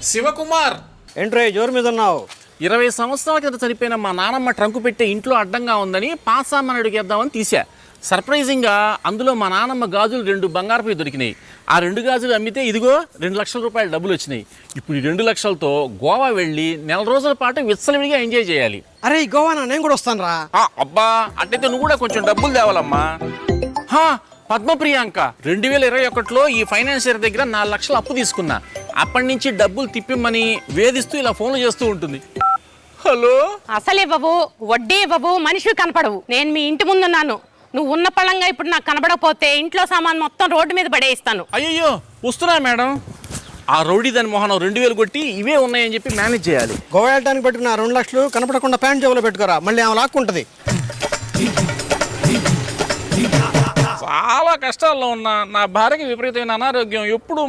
శివకుమార్, ఏంట్రో జోరు మీద ఉన్నావు? 20 సంవత్సరాల కింద చనిపోయిన మా నానమ్మ ట్రంకు పెట్టే ఇంట్లో అడ్డంగా ఉందని పాసామని అడిగేద్దామని తీసా. సర్ప్రైజింగ్గా అందులో మా నానమ్మ గాజులు 2 బంగారపు దొరికినాయి. ఆ 2 గాజులు అమ్మితే ఇదిగో 2 లక్షల రూపాయలు డబ్బులు వచ్చినాయి. ఇప్పుడు ఈ 2 లక్షలతో గోవా వెళ్ళి 4 రోజుల పాటు విచ్చలవిడిగా ఎంజాయ్ చేయాలి. అరే గోవానా, నేను కూడా వస్తాను రా. అబ్బా, అట్టయితే నువ్వు కూడా కొంచెం డబ్బులు తేవాలమ్మా. పద్మప్రియాంక 2021లో ఈ ఫైనాన్షియర్ దగ్గర 4 లక్షలు అప్పు తీసుకున్నా. అప్పటి నుంచి డబ్బులు తిప్పిమ్మని వేధిస్తూ ఇలా ఫోన్లు చేస్తూ ఉంటుంది. హలో, అసలే బాబు వడ్డీ బాబు, మనిషి కనపడవు. నేను మీ ఇంటి ముందున్నాను. నువ్వు ఉన్న పళ్ళంగా ఇప్పుడు నాకు కనబడకపోతే ఇంట్లో సామాన్ మొత్తం రోడ్డు మీద పడేయిస్తాను. అయ్యో వస్తున్నా మేడం. ఆ రౌడీ దాని మొహనం 2000 కొట్టి ఇవే ఉన్నాయని చెప్పి మేనేజ్ చేయాలి. గోవా వెళ్ళడానికి పెట్టుకున్న 2 లక్షలు కనపడకుండా ప్యాంట్ జేబులో పెట్టుకోరా, మళ్ళీ ఆమె లాక్కుంటది. చాలా కష్టాల్లో ఉన్నా. నా భార్యకి విపరీతమైన అనారోగ్యం. ఎప్పుడు